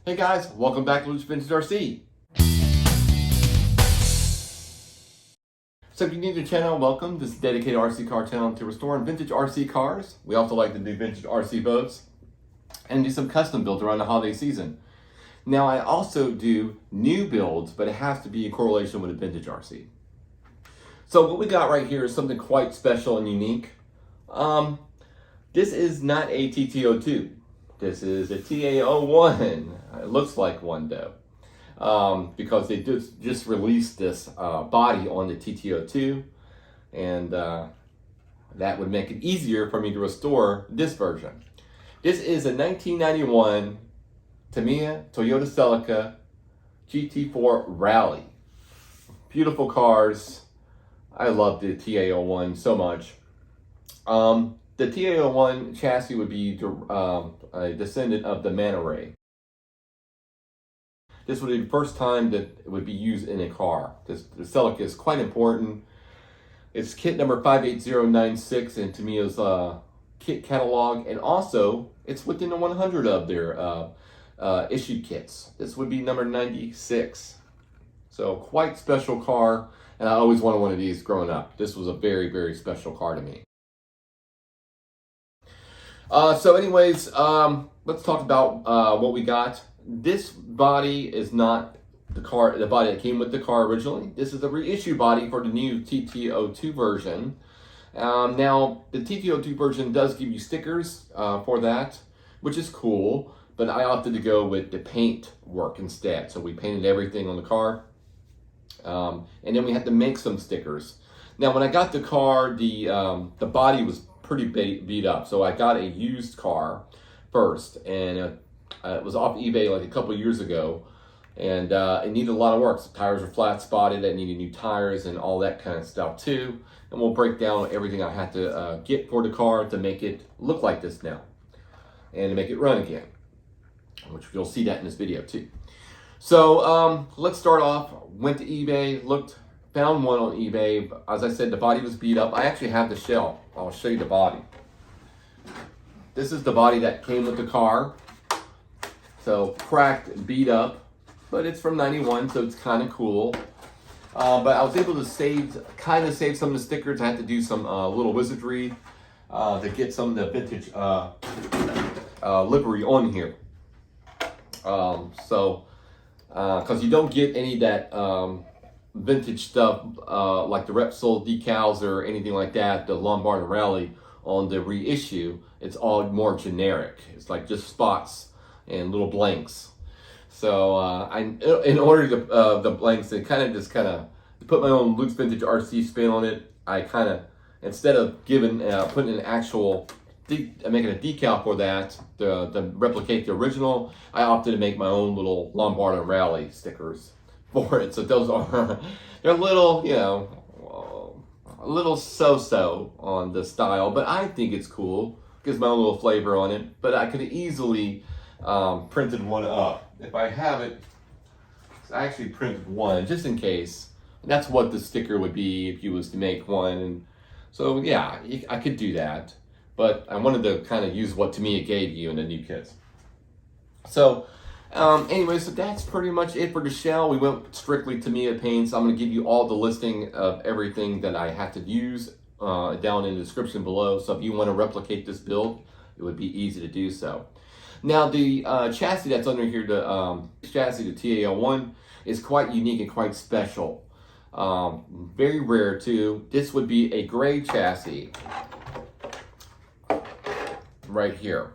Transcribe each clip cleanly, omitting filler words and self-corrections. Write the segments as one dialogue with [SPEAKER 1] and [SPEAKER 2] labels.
[SPEAKER 1] Hey guys, welcome back to Luch Vintage RC. So if you're new to the channel, welcome. This is a dedicated RC car channel to restoring vintage RC cars. We also like to do vintage RC boats and do some custom builds around the holiday season. Now I also do new builds, but it has to be in correlation with a vintage RC. So what we got right here is something quite special and unique. This is not a TT02. This is a TA01. It looks like one though, because they just released this body on the TT02, and that would make it easier for me to restore this version. This is a 1991 Tamiya Toyota Celica GT4 Rally. Beautiful cars. I love the TA01 so much. The TA01 chassis would be a descendant of the Man Ray. This would be the first time that it would be used in a car. The Celica is quite important. It's kit number 58096 in Tamiya's kit catalog, and also it's within the 100 of their issued kits. This would be number 96. So quite special car, and I always wanted one of these growing up. This was a very, very special car to me. So anyways, let's talk about what we got. This body is not the body that came with the car originally. This is a reissue body for the new TT02 version. Now, the TT02 version does give you stickers for that, which is cool, but I opted to go with the paint work instead. So we painted everything on the car, and then we had to make some stickers. Now, when I got the car, the body was pretty beat up, so I got a used car first, and it was off eBay like a couple years ago, and it needed a lot of work. So tires were flat spotted, I needed new tires and all that kind of stuff too, and we'll break down everything I had to get for the car to make it look like this now and to make it run again, which you'll see that in this video too. So let's start off. Went to eBay, found one on eBay. As I said, the body was beat up. I actually have the shell. I'll show you the body. This is the body that came with the car. So cracked, beat up, but it's from 91, so it's kind of cool. But I was able to save some of the stickers. I had to do some little wizardry to get some of the vintage livery on here. Because you don't get any of that vintage stuff like the Repsol decals or anything like that, the Lombard and Rally on the reissue. It's all more generic. It's like just spots and little blanks. So in order to the blanks, to kind of put my own Luch Vintage RC spin on it, I kind of, instead of putting an actual making a decal for that to replicate the original, I opted to make my own little Lombard and Rally stickers for it. So those are, they're a little, a little so-so on the style, but I think it's cool. Gives my own little flavor on it. But I could have easily printed one up. If I have it, I actually printed one just in case. And that's what the sticker would be if you was to make one. And so yeah, I could do that. But I wanted to kind of use what Tamiya gave you in the new kits. So anyway, so that's pretty much it for the shell. We went strictly Tamiya paints. I'm going to give you all the listing of everything that I have to use down in the description below. So if you want to replicate this build, it would be easy to do so. Now the chassis that's under here, the chassis, the TA01, is quite unique and quite special. Very rare too. This would be a gray chassis right here.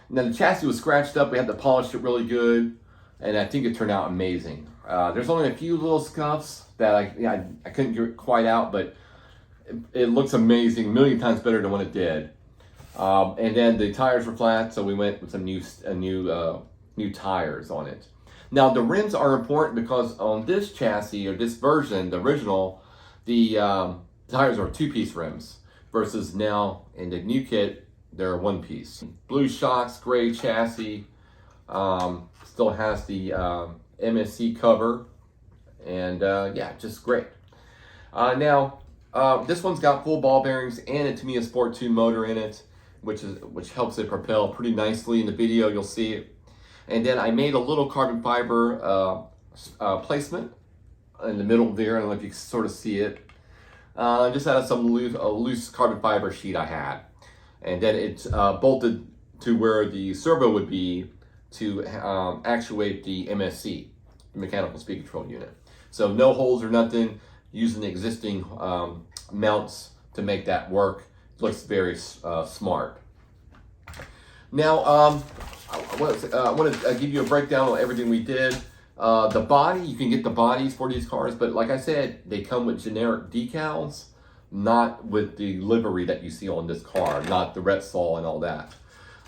[SPEAKER 1] Now the chassis was scratched up. We had to polish it really good, and I think it turned out amazing. There's only a few little scuffs that I couldn't get quite out, but it looks amazing, a million times better than what it did. And then the tires were flat, so we went with some new tires on it. Now the rims are important because on this chassis, or this version, the original, the tires are two-piece rims, versus now in the new kit, they're one piece. Blue shocks, gray chassis, still has the MSC cover, and yeah, just great. Now, this one's got full ball bearings and a Tamiya Sport 2 motor in it, which helps it propel pretty nicely. In the video, you'll see it. And then I made a little carbon fiber placement in the middle there. I don't know if you can sort of see it. Just out of some loose carbon fiber sheet I had. And then it's bolted to where the servo would be to actuate the MSC, mechanical speed control unit. So no holes or nothing, using the existing mounts to make that work. It looks very smart. Now, I want to give you a breakdown on everything we did. The body, you can get the bodies for these cars, but like I said, they come with generic decals, not with the livery that you see on this car, not the Repsol and all that.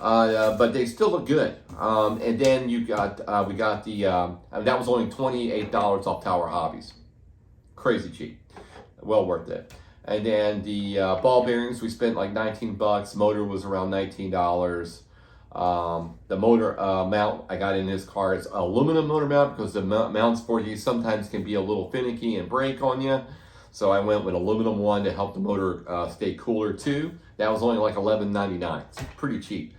[SPEAKER 1] But they still look good. And then we got the, that was only $28 off Tower Hobbies. Crazy cheap. Well worth it. And then the ball bearings, we spent like 19 bucks. Motor was around $19. The motor mount I got in this car is aluminum motor mount, because the mounts for these sometimes can be a little finicky and break on you. So I went with aluminum one to help the motor stay cooler too. That was only like $11.99. It's pretty cheap.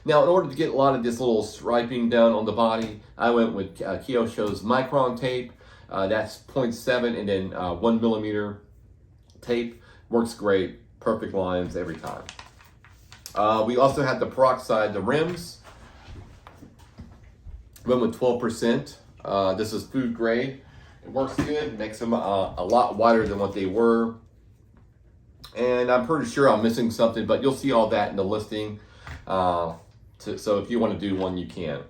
[SPEAKER 1] Now, in order to get a lot of this little striping done on the body, I went with Kyosho's Micron tape. That's 0.7 and then 1 millimeter tape. Works great. Perfect lines every time. We also had the peroxide, the rims. Went with 12%. This is food grade. It works good. Makes them a lot wider than what they were. And I'm pretty sure I'm missing something, but you'll see all that in the listing. So if you want to do one, you can.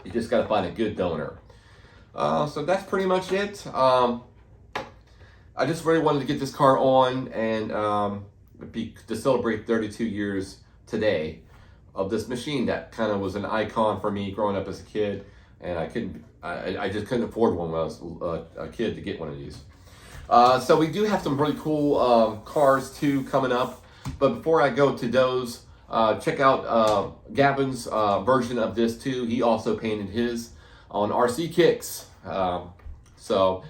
[SPEAKER 1] You just got to find a good donor. So that's pretty much it. I just really wanted to get this car on and to celebrate 32 years today of this machine that kind of was an icon for me growing up as a kid, and I just couldn't afford one when I was a kid to get one of these. So we do have some really cool cars too coming up, but before I go to those, check out Gavin's version of this too. He also painted his on RC Kicks. So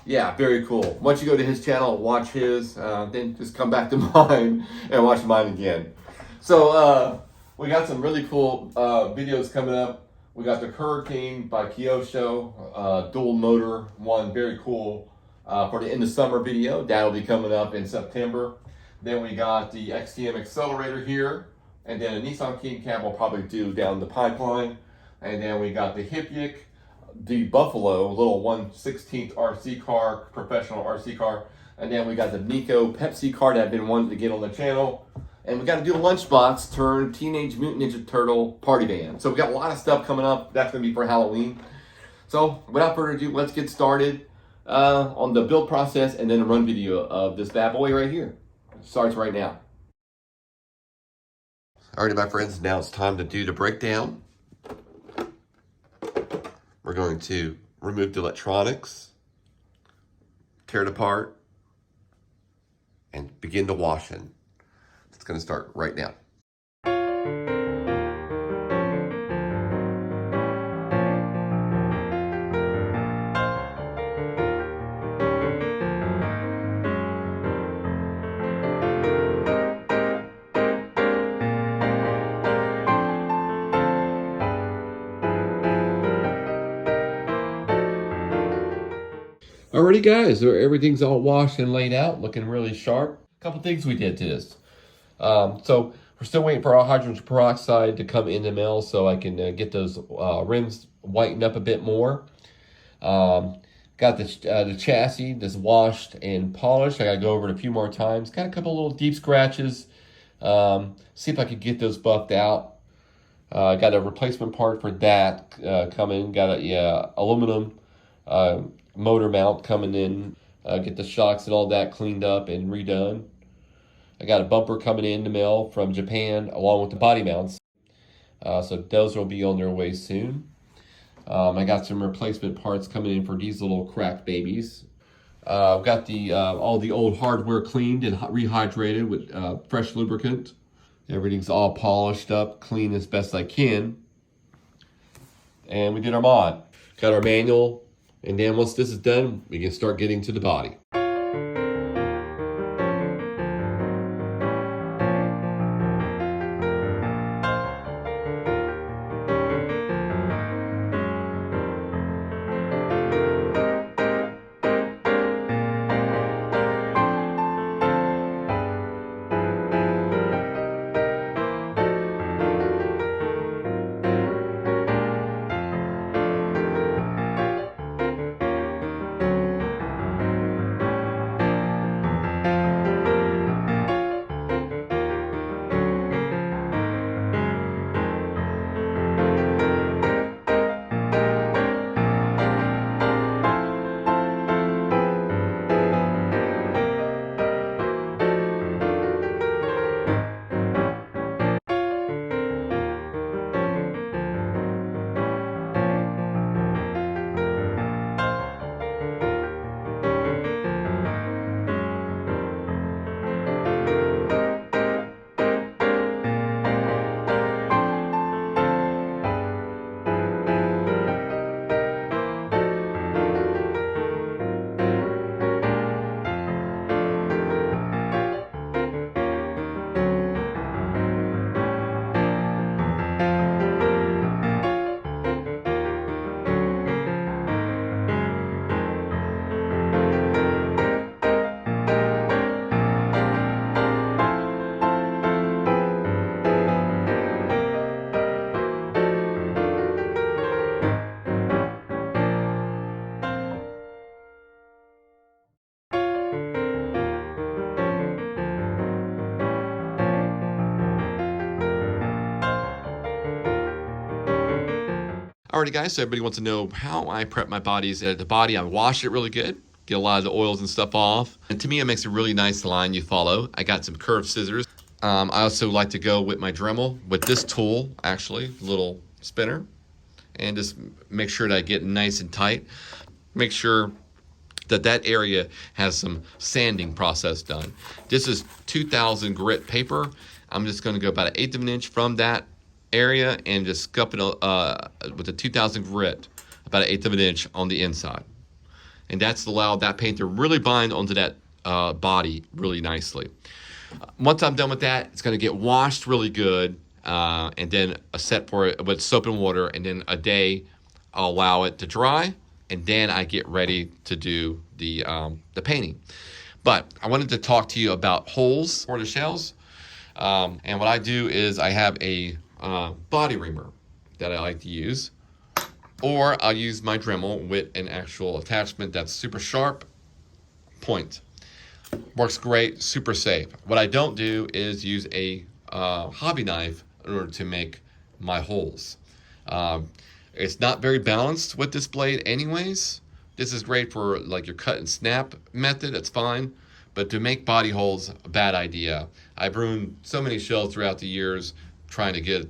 [SPEAKER 1] yeah, very cool. Once you go to his channel, watch his, then just come back to mine and watch mine again. So we got some really cool videos coming up. We got the Hurricane by Kyosho, dual motor one, very cool, for the in the summer video. That'll be coming up in September. Then we got the XTM accelerator here, and then a Nissan King Cab will probably do down the pipeline. And then we got the Hipyik, the Buffalo, little 1/16 RC car, professional RC car. And then we got the Nico Pepsi car that I've been wanting to get on the channel. And we got to do a lunchbox turn Teenage Mutant Ninja Turtle party van. So we got a lot of stuff coming up. That's going to be for Halloween. So without further ado, let's get started on the build process and then a run video of this bad boy right here. It starts right now. Alrighty, my friends, now it's time to do the breakdown. We're going to remove the electronics, tear it apart, and begin the washing. It's going to start right now. Alrighty guys, everything's all washed and laid out, looking really sharp. A couple things we did to this. So we're still waiting for our hydrogen peroxide to come in the mail so I can get those rims whitened up a bit more. Got the chassis that's washed and polished. I gotta go over it a few more times. Got a couple little deep scratches. See if I could get those buffed out. Got a replacement part for that coming. Got a aluminum motor mount coming in. Get the shocks and all that cleaned up and redone. I got a bumper coming in the mail from Japan along with the body mounts. So those will be on their way soon. I got some replacement parts coming in for these little cracked babies. I've got the all the old hardware cleaned and rehydrated with fresh lubricant. Everything's all polished up, clean as best I can. And we did our mod. Got our manual. And then once this is done, we can start getting to the body. Alrighty guys, so everybody wants to know how I prep my bodies. The body, I wash it really good, get a lot of the oils and stuff off. And Tamiya makes a really nice line you follow. I got some curved scissors. I also like to go with my Dremel with this tool, actually, little spinner, and just make sure that I get nice and tight. Make sure that that area has some sanding process done. This is 2000 grit paper. I'm just going to go about 1/8 of an inch from that area and just scuff it with a 2000 grit, about 1/8 of an inch on the inside. And that's allowed that paint to really bind onto that body really nicely. Once I'm done with that, it's going to get washed really good, and then a set for it with soap and water, and then a day I'll allow it to dry, and then I get ready to do the painting. But I wanted to talk to you about holes for the shells. And what I do is I have a body reamer that I like to use, or I'll use my Dremel with an actual attachment that's super sharp point. Works great, super safe. What I don't do is use a hobby knife in order to make my holes. It's not very balanced with this blade anyways. This is great for like your cut and snap method, that's fine. But to make body holes, a bad idea. I've ruined so many shells throughout the years trying to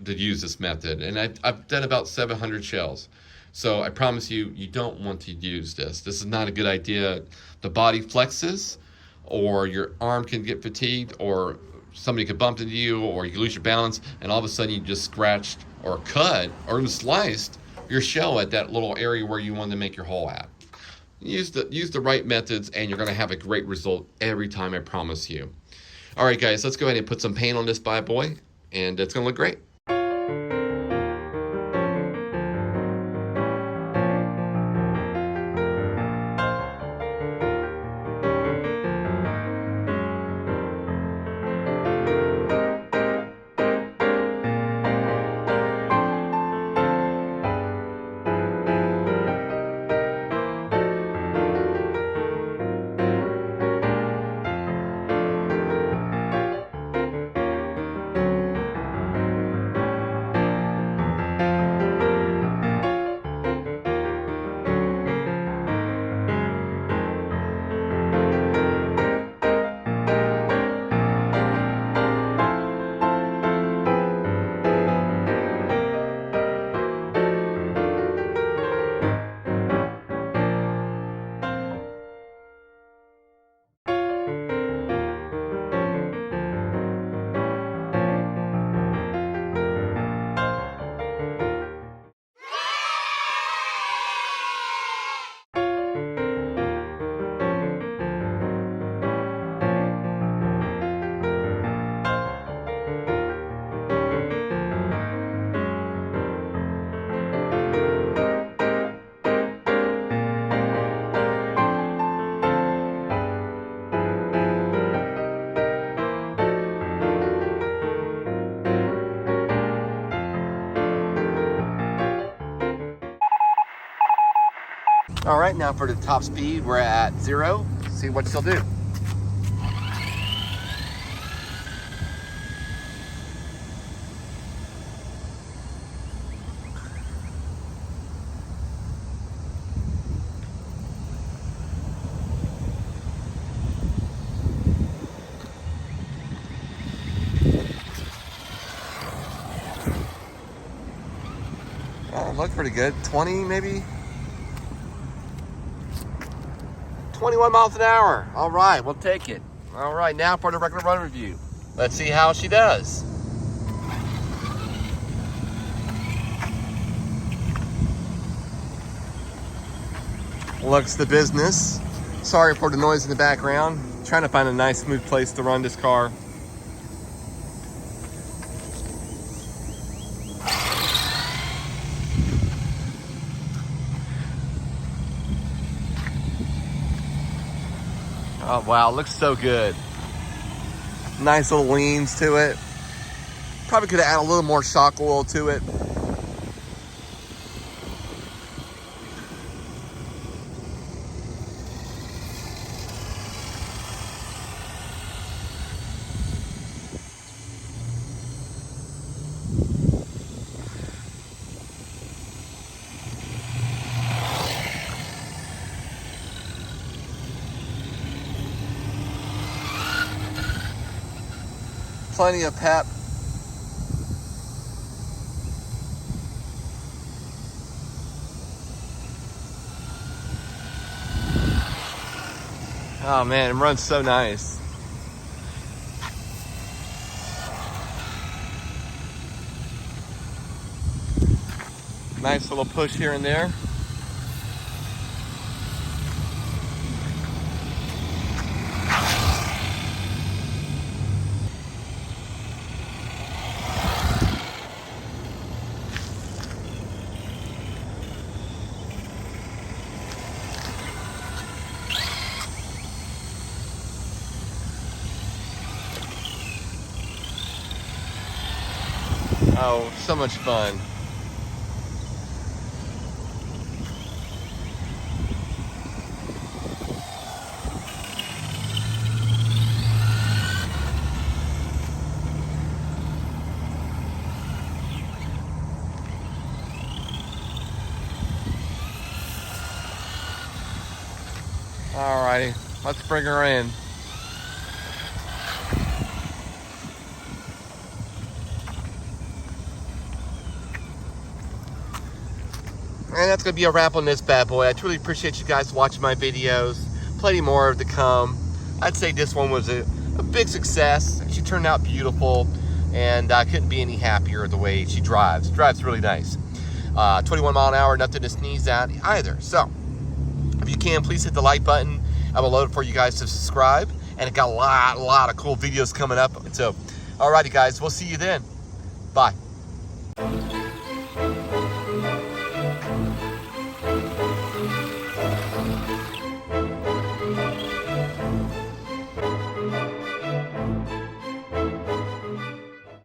[SPEAKER 1] use this method. And I've done about 700 shells. So I promise you, you don't want to use this. This is not a good idea. The body flexes, or your arm can get fatigued, or somebody could bump into you, or you lose your balance, and all of a sudden you just scratched or cut or even sliced your shell at that little area where you wanted to make your hole at. Use the right methods and you're going to have a great result every time, I promise you. All right, guys, let's go ahead and put some paint on this bad boy, and it's going to look great. All right, now for the top speed, we're at 0. See what she'll do. Oh, it looks pretty good. 20 maybe? 21 miles an hour. All right, we'll take it. All right, now for the regular run review. Let's see how she does. Looks the business. Sorry for the noise in the background. Trying to find a nice smooth place to run this car. Oh wow, looks so good. Nice little leans to it. Probably could have added a little more shock oil to it. Plenty of pep. Oh man, it runs so nice. Nice little push here and there. Oh, so much fun. Alrighty, let's bring her in. And that's going to be a wrap on this bad boy. I truly appreciate you guys watching my videos. Plenty more to come. I'd say this one was a big success. She turned out beautiful, and I couldn't be any happier the way she drives. Drives really nice. 21 mile an hour, nothing to sneeze at either. So, if you can, please hit the like button. I will load it for you guys to subscribe. And it got a lot of cool videos coming up. So, alrighty guys, we'll see you then. Bye.